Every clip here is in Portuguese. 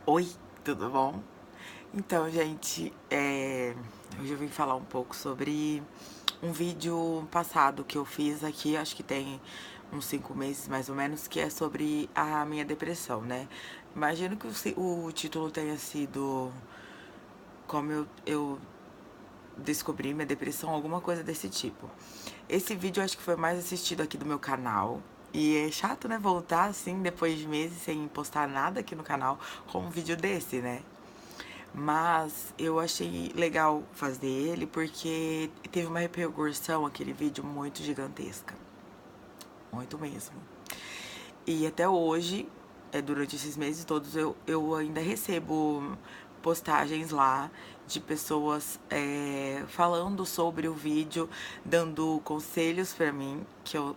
Oi, tudo bom? Então, gente, hoje eu vim falar um pouco sobre um vídeo passado que eu fiz aqui, acho que tem uns 5 meses mais ou menos, que é sobre a minha depressão, né? Imagino que o título tenha sido como eu descobri minha depressão, alguma coisa desse tipo. Esse vídeo eu acho que foi mais assistido aqui do meu canal. E é chato, né, voltar assim, depois de meses sem postar nada aqui no canal com um vídeo desse, né? Mas eu achei legal fazer ele porque teve uma repercussão aquele vídeo muito gigantesca. Muito mesmo. E até hoje, durante esses meses todos, eu ainda recebo postagens lá de pessoas falando sobre o vídeo, dando conselhos pra mim, que eu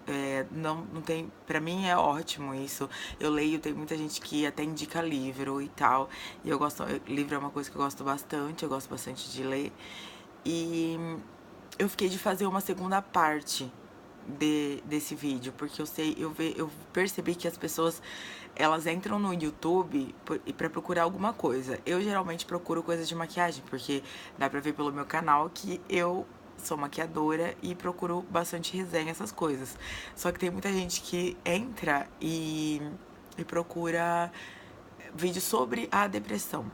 não tem. Pra mim é ótimo isso. Eu leio, tem muita gente que até indica livro e tal. E eu gosto. Livro é uma coisa que eu gosto bastante, eu gosto bastante de ler. E eu fiquei de fazer uma segunda parte desse vídeo, porque eu percebi que as pessoas elas entram no YouTube pra procurar alguma coisa. Eu geralmente procuro coisas de maquiagem, porque dá pra ver pelo meu canal que eu sou maquiadora e procuro bastante resenha, essas coisas. Só que tem muita gente que entra e procura vídeo sobre a depressão.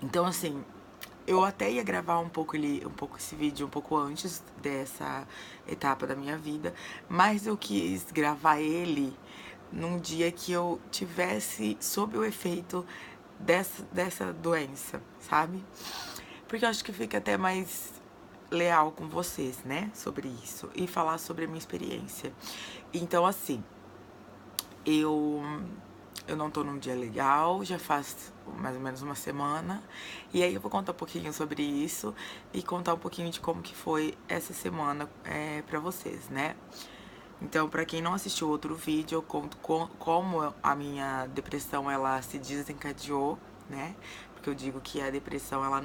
Então, assim, eu até ia gravar um pouco esse vídeo um pouco antes dessa etapa da minha vida, mas eu quis gravar ele num dia que eu tivesse sob o efeito dessa doença, sabe? Porque eu acho que fica até mais leal com vocês, né, sobre isso e falar sobre a minha experiência. Então, assim, eu eu não tô num dia legal, já faz mais ou menos uma semana. E aí eu vou contar um pouquinho sobre isso e contar um pouquinho de como que foi essa semana pra vocês, né? Então, pra quem não assistiu outro vídeo, eu conto como a minha depressão ela se desencadeou, né? Porque eu digo que a depressão ela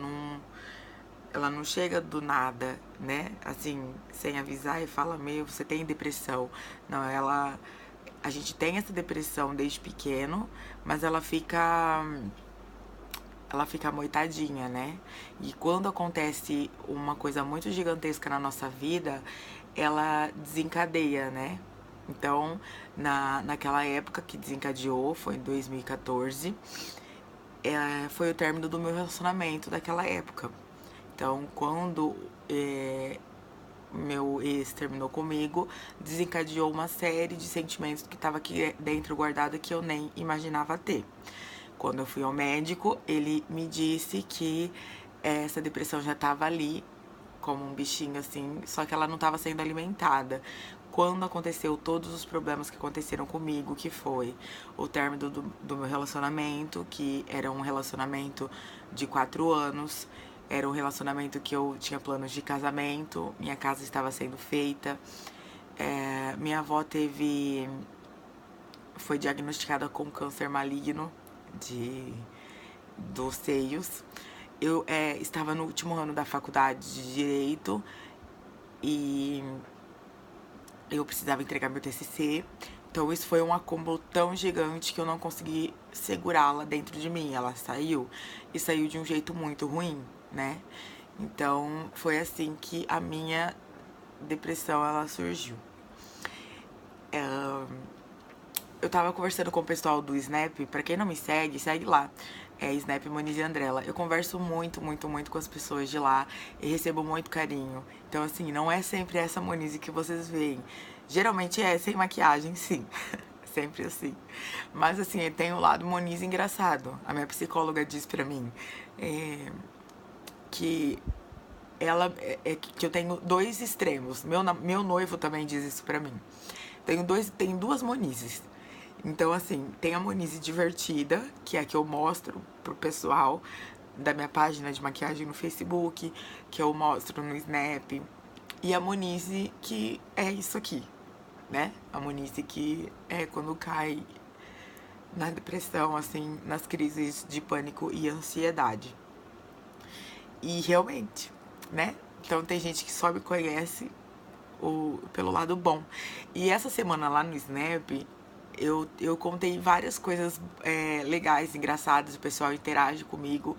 não chega do nada, né? Assim, sem avisar e fala, meu, você tem depressão. Não, a gente tem essa depressão desde pequeno, mas ela fica amoitadinha, né? E quando acontece uma coisa muito gigantesca na nossa vida, ela desencadeia, né? Então, naquela época que desencadeou, foi em 2014, foi o término do meu relacionamento daquela época. Então, quando meu ex terminou comigo, desencadeou uma série de sentimentos que estava aqui dentro guardada que eu nem imaginava ter. Quando eu fui ao médico, ele me disse que essa depressão já estava ali, como um bichinho assim, só que ela não estava sendo alimentada. Quando aconteceu todos os problemas que aconteceram comigo, que foi o término do meu relacionamento, que era um relacionamento de 4 anos, era um relacionamento que eu tinha planos de casamento, minha casa estava sendo feita, minha avó foi diagnosticada com câncer maligno de dos seios. Eu estava no último ano da faculdade de Direito e eu precisava entregar meu TCC. Então isso foi um acúmulo tão gigante que eu não consegui segurá-la dentro de mim. Ela saiu e saiu de um jeito muito ruim, né? Então foi assim que a minha depressão ela surgiu. Eu tava conversando com o pessoal do Snap, pra quem não me segue, segue lá. É Snap Moniz e Andrella. Eu converso muito, muito, muito com as pessoas de lá e recebo muito carinho. Então, assim, não é sempre essa Moniz que vocês veem. Geralmente é sem maquiagem, sim. Sempre assim. Mas, assim, tem o lado Moniz engraçado. A minha psicóloga diz pra mim que que eu tenho dois extremos. Meu noivo também diz isso pra mim. Tem duas Monizes. Então, assim, tem a Monize divertida, que é a que eu mostro pro pessoal da minha página de maquiagem no Facebook, que eu mostro no Snap. E a Monize que é isso aqui, né? A Monize que é quando cai na depressão, assim, nas crises de pânico e ansiedade. E realmente, né? Então tem gente que só me conhece pelo lado bom. E essa semana lá no Snap, eu contei várias coisas legais, engraçadas, o pessoal interage comigo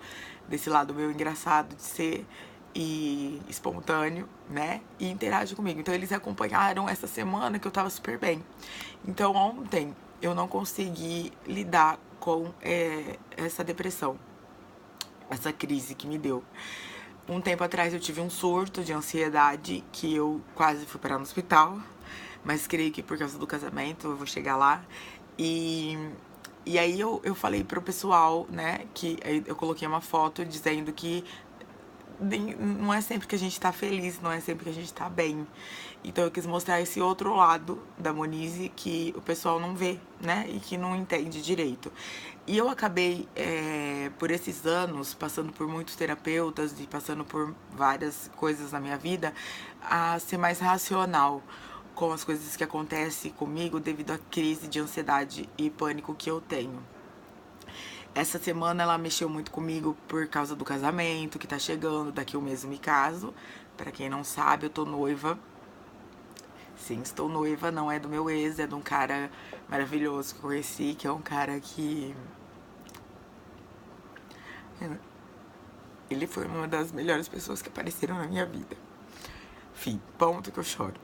desse lado meu engraçado de ser e espontâneo, né? E interage comigo. Então eles acompanharam essa semana que eu tava super bem. Então ontem eu não consegui lidar com essa depressão, essa crise que me deu. Um tempo atrás eu tive um surto de ansiedade que eu quase fui parar no hospital, mas creio que por causa do casamento eu vou chegar lá. E aí eu falei pro pessoal, né, que eu coloquei uma foto dizendo que não é sempre que a gente tá feliz, não é sempre que a gente tá bem. Então eu quis mostrar esse outro lado da Monize que o pessoal não vê, né? E que não entende direito. E eu acabei, por esses anos, passando por muitos terapeutas e passando por várias coisas na minha vida, a ser mais racional com as coisas que acontecem comigo devido à crise de ansiedade e pânico que eu tenho. Essa semana ela mexeu muito comigo por causa do casamento que tá chegando, daqui um mês eu me caso. Pra quem não sabe, eu tô noiva. Sim, estou noiva, não é do meu ex, é de um cara maravilhoso que eu conheci, que é um cara que... Ele foi uma das melhores pessoas que apareceram na minha vida. Enfim, ponto que eu choro.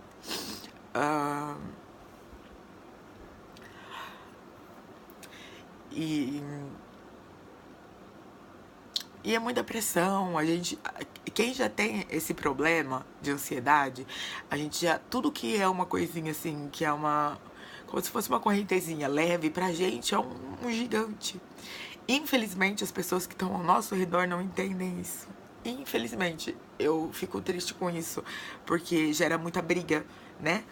E é muita pressão, a gente... Quem já tem esse problema de ansiedade, a gente já... Tudo que é uma coisinha assim, que é uma... Como se fosse uma correntezinha leve, pra gente é um gigante. Infelizmente, as pessoas que estão ao nosso redor não entendem isso. Infelizmente, eu fico triste com isso, porque gera muita briga, né?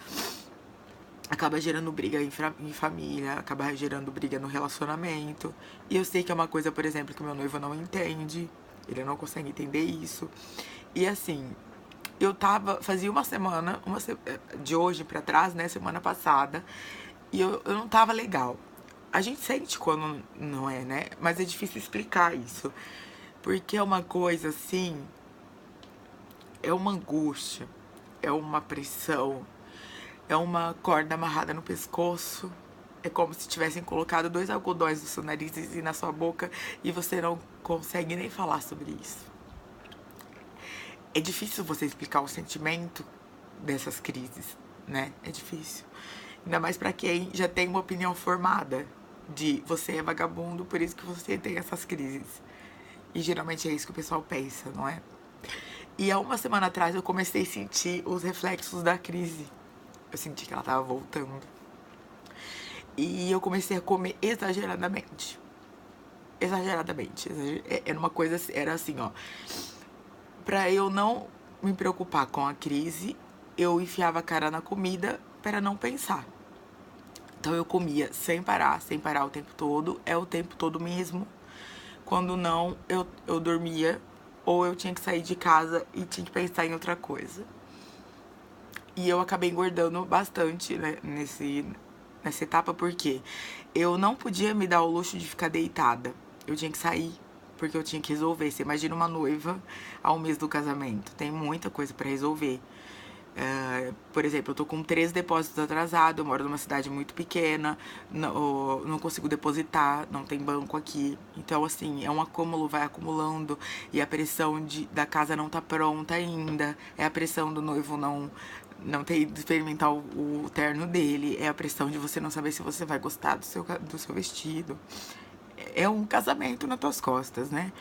Acaba gerando briga em família, acaba gerando briga no relacionamento. E eu sei que é uma coisa, por exemplo, que meu noivo não entende. Ele não consegue entender isso. E assim, fazia uma semana, de hoje pra trás, né, semana passada, e eu não tava legal. A gente sente quando não é, né? Mas é difícil explicar isso. Porque é uma coisa assim, é uma angústia, é uma pressão, é uma corda amarrada no pescoço. É como se tivessem colocado 2 algodões no seu nariz e na sua boca e você não consegue nem falar sobre isso. É difícil você explicar o sentimento dessas crises, né? É difícil. Ainda mais pra quem já tem uma opinião formada de você é vagabundo, por isso que você tem essas crises. E geralmente é isso que o pessoal pensa, não é? E há uma semana atrás eu comecei a sentir os reflexos da crise. Eu senti que ela tava voltando. E eu comecei a comer exageradamente. Exageradamente. Era uma coisa, era assim, ó. Pra eu não me preocupar com a crise, eu enfiava a cara na comida para não pensar. Então eu comia sem parar o tempo todo. É o tempo todo mesmo. Quando não, eu dormia ou eu tinha que sair de casa e tinha que pensar em outra coisa. E eu acabei engordando bastante, né, nessa etapa, porque eu não podia me dar o luxo de ficar deitada. Eu tinha que sair, porque eu tinha que resolver. Você imagina uma noiva ao mês do casamento. Tem muita coisa pra resolver. Por exemplo, eu tô com 3 depósitos atrasados, eu moro numa cidade muito pequena, não consigo depositar, não tem banco aqui. Então, assim, é um acúmulo, vai acumulando, e a pressão da casa não tá pronta ainda, é a pressão do noivo não ter ido experimentar o terno dele, é a pressão de você não saber se você vai gostar do seu vestido. É um casamento nas tuas costas, né?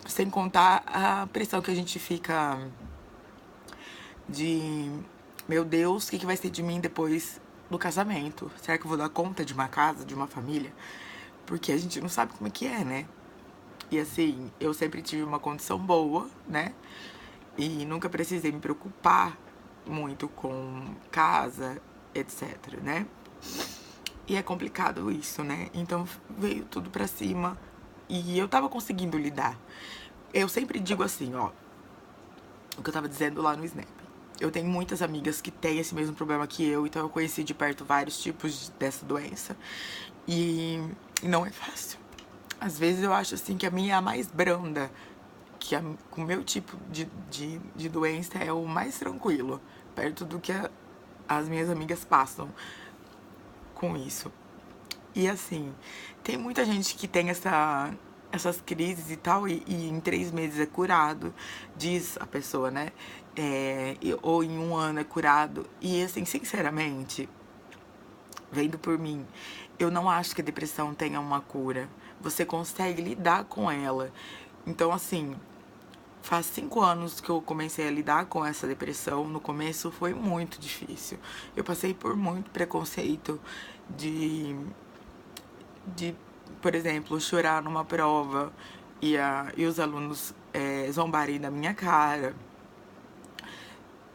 Sem contar a pressão que a gente fica de, meu Deus, o que vai ser de mim depois do casamento? Será que eu vou dar conta de uma casa, de uma família? Porque a gente não sabe como é que é, né? E assim, eu sempre tive uma condição boa, né? E nunca precisei me preocupar muito com casa, etc, né? E é complicado isso, né? Então veio tudo pra cima e eu tava conseguindo lidar. Eu sempre digo assim, ó, o que eu tava dizendo lá no Snap. Eu tenho muitas amigas que têm esse mesmo problema que eu, então eu conheci de perto vários tipos dessa doença. E não é fácil. Às vezes eu acho assim que a minha é a mais branda, que o meu tipo de doença é o mais tranquilo, perto do que as minhas amigas passam com isso. E assim, tem muita gente que tem essas crises e tal, e em 3 meses é curado, diz a pessoa, né? Ou em 1 ano é curado. E assim, sinceramente, vendo por mim, eu não acho que a depressão tenha uma cura. Você consegue lidar com ela. Então, assim, faz 5 anos que eu comecei a lidar com essa depressão. No começo foi muito difícil. Eu passei por muito preconceito de por exemplo, chorar numa prova e os alunos zombarem da minha cara.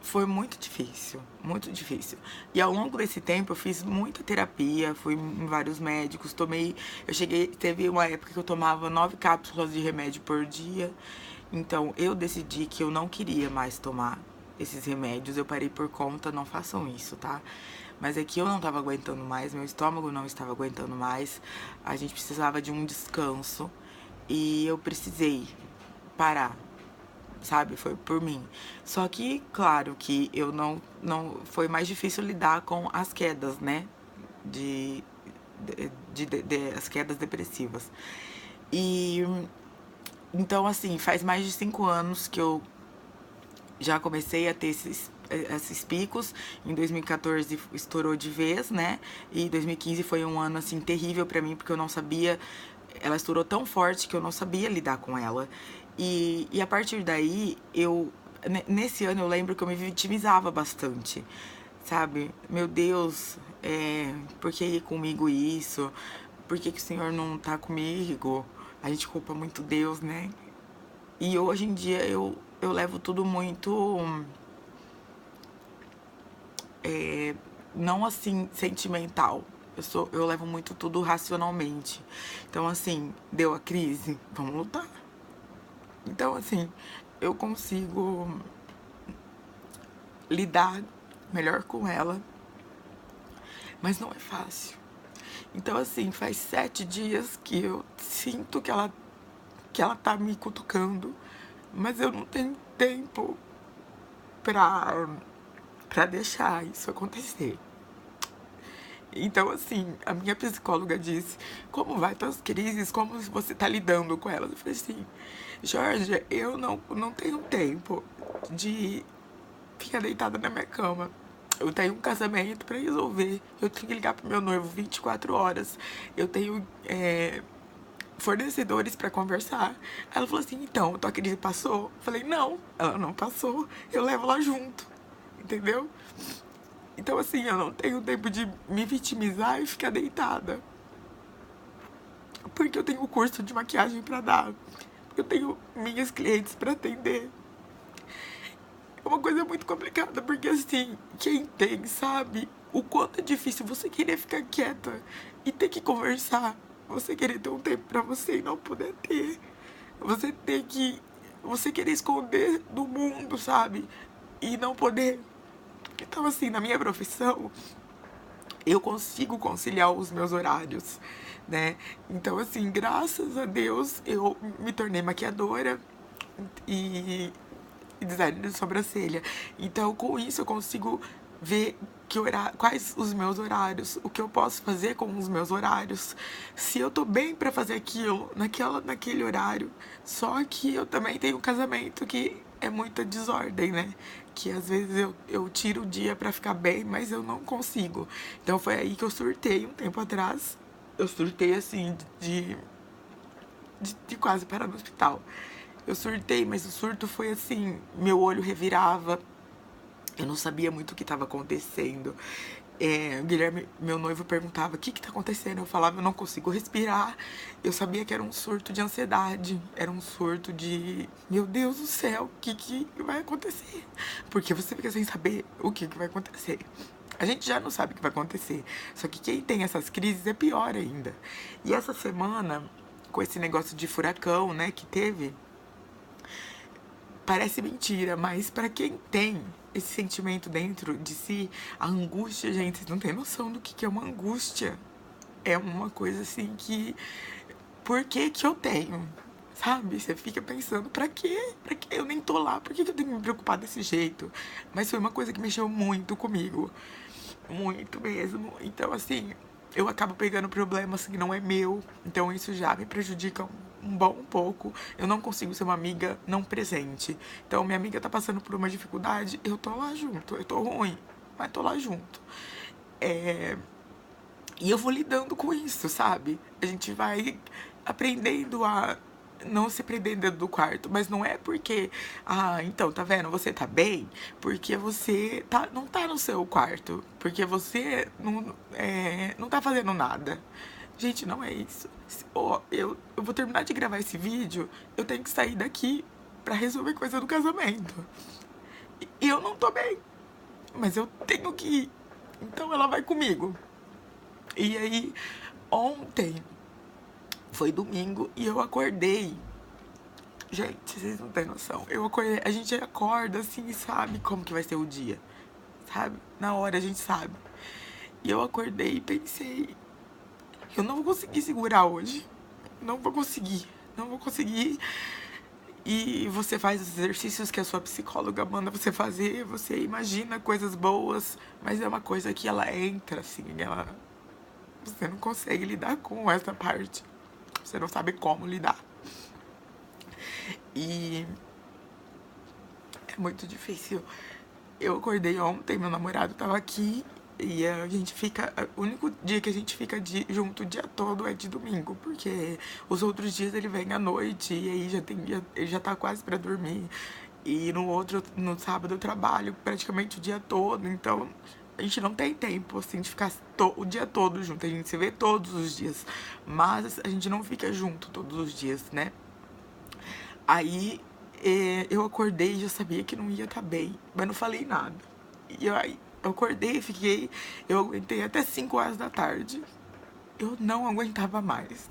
Foi muito difícil, muito difícil. E ao longo desse tempo eu fiz muita terapia, fui em vários médicos, teve uma época que eu tomava 9 cápsulas de remédio por dia. Então eu decidi que eu não queria mais tomar esses remédios, eu parei por conta, não façam isso, tá? Mas é que eu não tava aguentando mais, meu estômago não estava aguentando mais, a gente precisava de um descanso e eu precisei parar, sabe? Foi por mim. Só que, claro, que eu não foi mais difícil lidar com as quedas, né? As quedas depressivas. E então, assim, faz mais de 5 anos que eu já comecei a ter esses picos. Em 2014 estourou de vez, né? E 2015 foi um ano, assim, terrível pra mim, porque eu não sabia. Ela estourou tão forte que eu não sabia lidar com ela. E a partir daí, nesse ano eu lembro que eu me vitimizava bastante, sabe? Meu Deus, por que comigo isso? Por que o Senhor não tá comigo? A gente culpa muito Deus, né? E hoje em dia eu levo tudo muito, não assim, sentimental. Eu levo muito tudo racionalmente. Então, assim, deu a crise, vamos lutar. Então, assim, eu consigo lidar melhor com ela, mas não é fácil. Então, assim, faz 7 dias que eu sinto que ela tá me cutucando, mas eu não tenho tempo pra deixar isso acontecer. Então, assim, a minha psicóloga disse: como vai tuas crises, como você tá lidando com elas? Eu falei assim: Jorge, eu não tenho tempo de ficar deitada na minha cama. Eu tenho um casamento pra resolver. Eu tenho que ligar pro meu noivo 24 horas. Eu tenho fornecedores pra conversar. Ela falou assim: então, tua crise passou? Eu falei: não, ela não passou. Eu levo ela junto. Entendeu? Então, assim, eu não tenho tempo de me vitimizar e ficar deitada. Porque eu tenho curso de maquiagem pra dar. Porque eu tenho minhas clientes pra atender. É uma coisa muito complicada, porque assim, quem tem sabe o quanto é difícil você querer ficar quieta e ter que conversar. Você querer ter um tempo pra você e não poder ter. Você querer esconder do mundo, sabe? E não poder. Então, assim, na minha profissão, eu consigo conciliar os meus horários, né? Então, assim, graças a Deus, eu me tornei maquiadora e designer de sobrancelha. Então, com isso, eu consigo ver quais os meus horários, o que eu posso fazer com os meus horários, se eu tô bem pra fazer aquilo naquele horário. Só que eu também tenho um casamento que é muita desordem, né? Que às vezes eu tiro o dia pra ficar bem, mas eu não consigo. Então foi aí que eu surtei um tempo atrás. Eu surtei assim de quase parar no hospital. Eu surtei, mas o surto foi assim, meu olho revirava, eu não sabia muito o que estava acontecendo. O Guilherme, meu noivo, perguntava: o que tá acontecendo? Eu falava: eu não consigo respirar. Eu sabia que era um surto de ansiedade, era um surto de: meu Deus do céu, o que vai acontecer? Porque você fica sem saber o que vai acontecer. A gente já não sabe o que vai acontecer, só que quem tem essas crises é pior ainda. E essa semana, com esse negócio de furacão, né, que teve, parece mentira, mas pra quem tem esse sentimento dentro de si, a angústia, gente, vocês não tem noção do que é uma angústia. É uma coisa assim que... por que eu tenho? Sabe? Você fica pensando: pra quê? Pra quê? Eu nem tô lá, por que eu tenho que me preocupar desse jeito? Mas foi uma coisa que mexeu muito comigo. Muito mesmo. Então, assim, eu acabo pegando problemas que não é meu, então isso já me prejudica um bom pouco. Eu não consigo ser uma amiga não presente. Então minha amiga tá passando por uma dificuldade, eu tô lá junto. Eu tô ruim, mas tô lá junto. E eu vou lidando com isso, sabe? A gente vai aprendendo a não se prender dentro do quarto, mas não é porque, então, tá vendo, você tá bem, porque você não tá no seu quarto, porque você não tá fazendo nada. Gente, não é isso. Eu vou terminar de gravar esse vídeo, eu tenho que sair daqui pra resolver coisa do casamento. E eu não tô bem, mas eu tenho que ir. Então ela vai comigo. E aí, ontem foi domingo e eu acordei. Gente, vocês não têm noção. Eu acordei, a gente acorda assim e sabe como que vai ser o dia. Sabe? Na hora a gente sabe. E eu acordei e pensei, eu não vou conseguir segurar hoje. Não vou conseguir. Não vou conseguir. E você faz os exercícios que a sua psicóloga manda você fazer, você imagina coisas boas, mas é uma coisa que ela entra, assim, você não consegue lidar com essa parte. Você não sabe como lidar. E é muito difícil. Eu acordei ontem, meu namorado tava aqui e a gente fica. O único dia que a gente fica junto o dia todo é de domingo, porque os outros dias ele vem à noite e aí ele já tá quase pra dormir. E no sábado eu trabalho praticamente o dia todo, então a gente não tem tempo, assim, de ficar o dia todo junto. A gente se vê todos os dias, mas a gente não fica junto todos os dias, né? Aí eu acordei e já sabia que não ia estar bem, mas não falei nada. E aí eu acordei e eu aguentei até 5 horas da tarde. Eu não aguentava mais.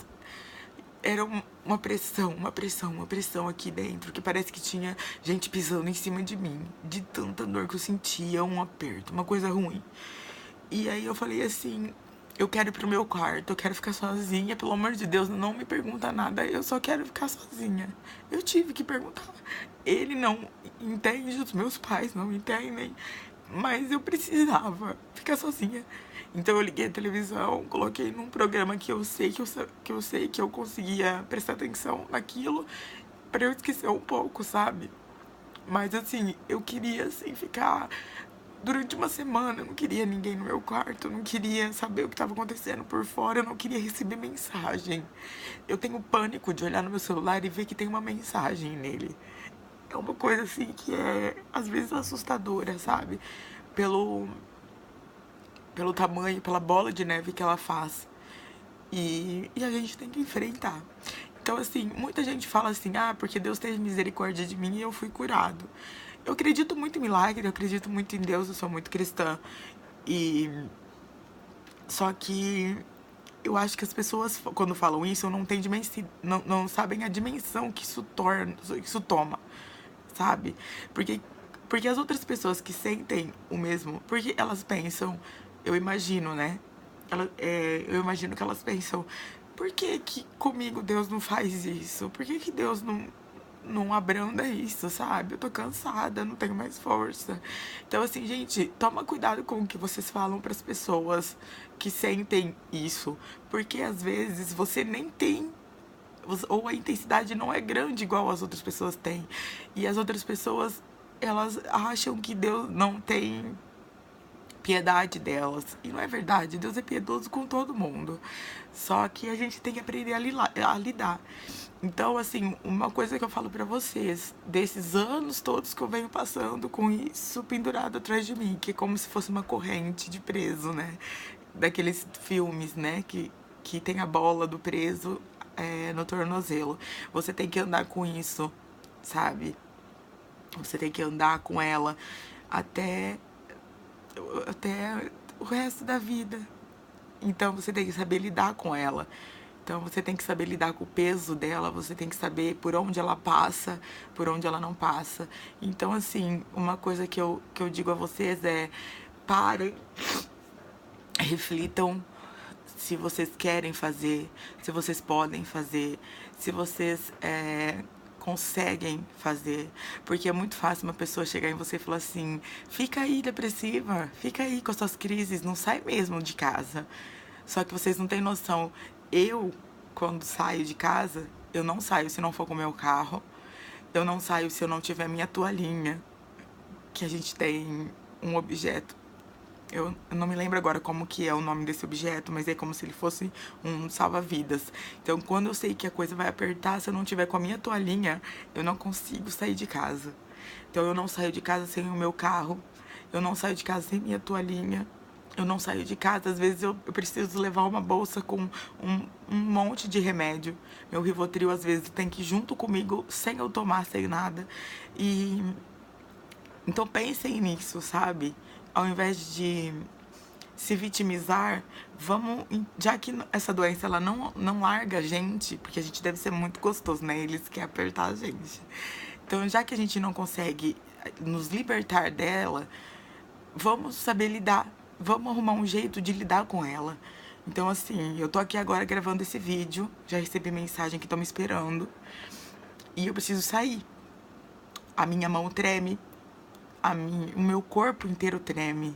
Era uma pressão aqui dentro, que parece que tinha gente pisando em cima de mim, de tanta dor que eu sentia, um aperto, uma coisa ruim. E aí eu falei assim, eu quero ir pro meu quarto, eu quero ficar sozinha, pelo amor de Deus, não me pergunta nada, eu só quero ficar sozinha. Eu tive que perguntar. Ele não entende, os meus pais não entendem, mas eu precisava ficar sozinha. Então eu liguei a televisão, coloquei num programa que eu sei que eu conseguia prestar atenção naquilo pra eu esquecer um pouco, sabe? Mas assim, eu queria assim ficar durante uma semana, eu não queria ninguém no meu quarto, eu não queria saber o que estava acontecendo por fora, eu não queria receber mensagem. Eu tenho pânico de olhar no meu celular e ver que tem uma mensagem nele. É uma coisa assim que é às vezes assustadora, sabe? Pelo pelo tamanho, pela bola de neve que ela faz. E a gente tem que enfrentar. Então, assim, muita gente fala assim, porque Deus teve misericórdia de mim e eu fui curado. Eu acredito muito em milagre, eu acredito muito em Deus, eu sou muito cristã. E só que eu acho que as pessoas, quando falam isso, não têm não sabem a dimensão que isso toma, sabe? Porque, porque as outras pessoas que sentem o mesmo, porque elas pensam, eu imagino, né? Eu imagino que elas pensam, por que que comigo Deus não faz isso? Por que que Deus não abranda isso, sabe? Eu tô cansada, não tenho mais força. Então, assim, gente, toma cuidado com o que vocês falam pras pessoas que sentem isso. Porque às vezes você nem tem, ou a intensidade não é grande igual as outras pessoas têm. E as outras pessoas, elas acham que Deus não tem piedade delas. E não é verdade, Deus é piedoso com todo mundo. Só que a gente tem que aprender a lidar. Então, assim, uma coisa que eu falo pra vocês, desses anos todos que eu venho passando com isso pendurado atrás de mim, que é como se fosse uma corrente de preso, né? Daqueles filmes, né? Que tem a bola do preso no tornozelo. Você tem que andar com isso, sabe? Você tem que andar com ela até o resto da vida. Então você tem que saber lidar com ela. Então você tem que saber lidar com o peso dela, você tem que saber por onde ela passa, por onde ela não passa. Então, assim, uma coisa que eu digo a vocês é: parem, reflitam se vocês querem fazer, se vocês podem fazer, se vocês conseguem fazer. Porque é muito fácil uma pessoa chegar em você e falar assim: fica aí depressiva, fica aí com as suas crises, não sai mesmo de casa. Só que vocês não têm noção. Quando saio de casa, eu não saio se não for com o meu carro. Eu não saio se eu não tiver minha toalhinha, que a gente tem um objeto. Eu não me lembro agora como que é o nome desse objeto, mas é como se ele fosse um salva-vidas. Então, quando eu sei que a coisa vai apertar, se eu não tiver com a minha toalhinha, eu não consigo sair de casa. Então, eu não saio de casa sem o meu carro. Eu não saio de casa sem minha toalhinha. Eu não saio de casa. Às vezes, eu preciso levar uma bolsa com um monte de remédio. Meu Rivotril, às vezes, tem que ir junto comigo, sem eu tomar, sem nada. Então pensem nisso, sabe? Ao invés de se vitimizar, vamos, já que essa doença ela não larga a gente, porque a gente deve ser muito gostoso, né? Eles querem apertar a gente. Então, já que a gente não consegue nos libertar dela, vamos saber lidar. Vamos arrumar um jeito de lidar com ela. Então, assim, eu tô aqui agora gravando esse vídeo, já recebi mensagem que estão me esperando e eu preciso sair. A minha mão treme, o meu corpo inteiro treme.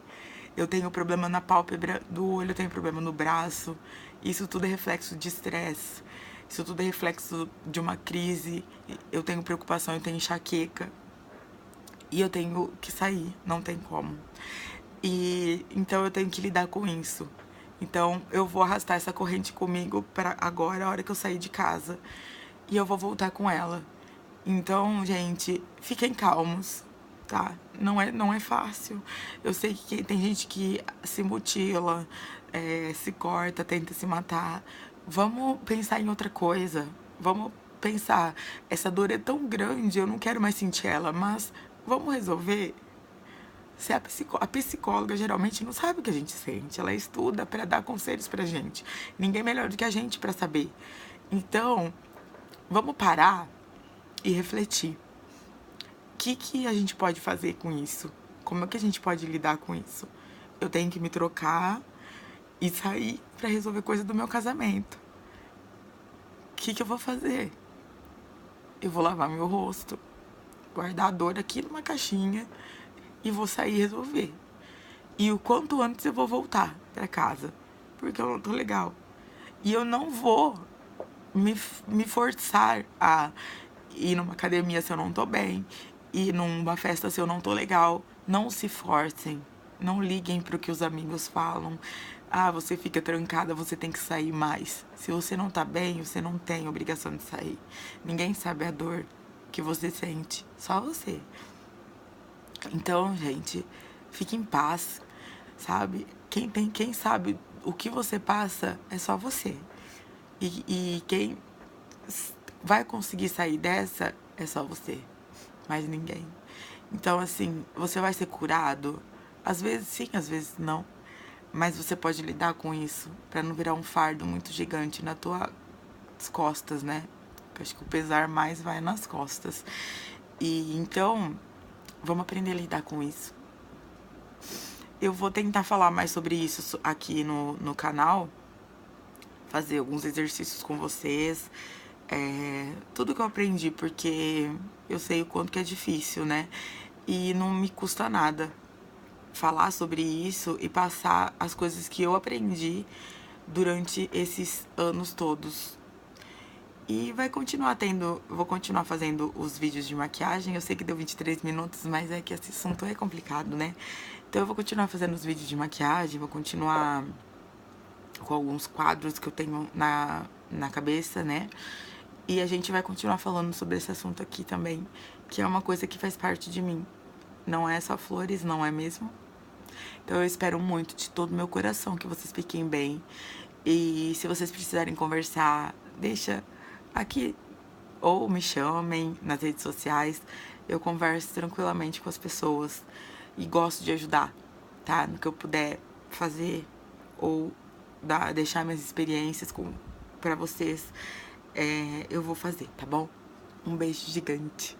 Eu tenho problema na pálpebra do olho, eu tenho problema no braço. Isso tudo é reflexo de estresse. Isso tudo é reflexo de uma crise. Eu tenho preocupação, eu tenho enxaqueca. E eu tenho que sair, não tem como. E então eu tenho que lidar com isso. Então eu vou arrastar essa corrente comigo para agora, a hora que eu sair de casa. E eu vou voltar com ela. Então, gente, fiquem calmos, tá? Não é fácil. Eu sei que tem gente que se mutila, se corta, tenta se matar. Vamos pensar em outra coisa. Vamos pensar, essa dor é tão grande, eu não quero mais sentir ela, mas vamos resolver. Se a psicóloga geralmente não sabe o que a gente sente, ela estuda para dar conselhos pra gente. Ninguém melhor do que a gente para saber. Então, vamos parar e refletir. O que a gente pode fazer com isso? Como é que a gente pode lidar com isso? Eu tenho que me trocar e sair para resolver coisa do meu casamento. O que eu vou fazer? Eu vou lavar meu rosto, guardar a dor aqui numa caixinha e vou sair e resolver. E o quanto antes eu vou voltar para casa, porque eu não tô legal. E eu não vou me forçar a ir numa academia se eu não tô bem, ir numa festa se eu não tô legal. Não se forcem, não liguem pro que os amigos falam. Ah, você fica trancada, você tem que sair mais. Se você não tá bem, você não tem obrigação de sair. Ninguém sabe a dor que você sente, só você. Então, gente, fique em paz, sabe? Quem sabe o que você passa é só você. E quem vai conseguir sair dessa é só você, mais ninguém. Então, assim, você vai ser curado? Às vezes sim, às vezes não. Mas você pode lidar com isso pra não virar um fardo muito gigante nas tuas costas, né? Eu acho que o pesar mais vai nas costas. E então, vamos aprender a lidar com isso. Eu vou tentar falar mais sobre isso aqui no canal, fazer alguns exercícios com vocês, tudo que eu aprendi, porque eu sei o quanto que é difícil, né? E não me custa nada falar sobre isso e passar as coisas que eu aprendi durante esses anos todos. E vou continuar fazendo os vídeos de maquiagem. Eu sei que deu 23 minutos, mas é que esse assunto é complicado, né? Então eu vou continuar fazendo os vídeos de maquiagem, vou continuar com alguns quadros que eu tenho na cabeça, né? E a gente vai continuar falando sobre esse assunto aqui também, que é uma coisa que faz parte de mim. Não é só flores, não é mesmo? Então eu espero muito de todo o meu coração que vocês fiquem bem. E se vocês precisarem conversar, deixa aqui ou me chamem nas redes sociais. Eu converso tranquilamente com as pessoas e gosto de ajudar, tá? No que eu puder fazer ou deixar minhas experiências pra vocês, eu vou fazer, tá bom? Um beijo gigante.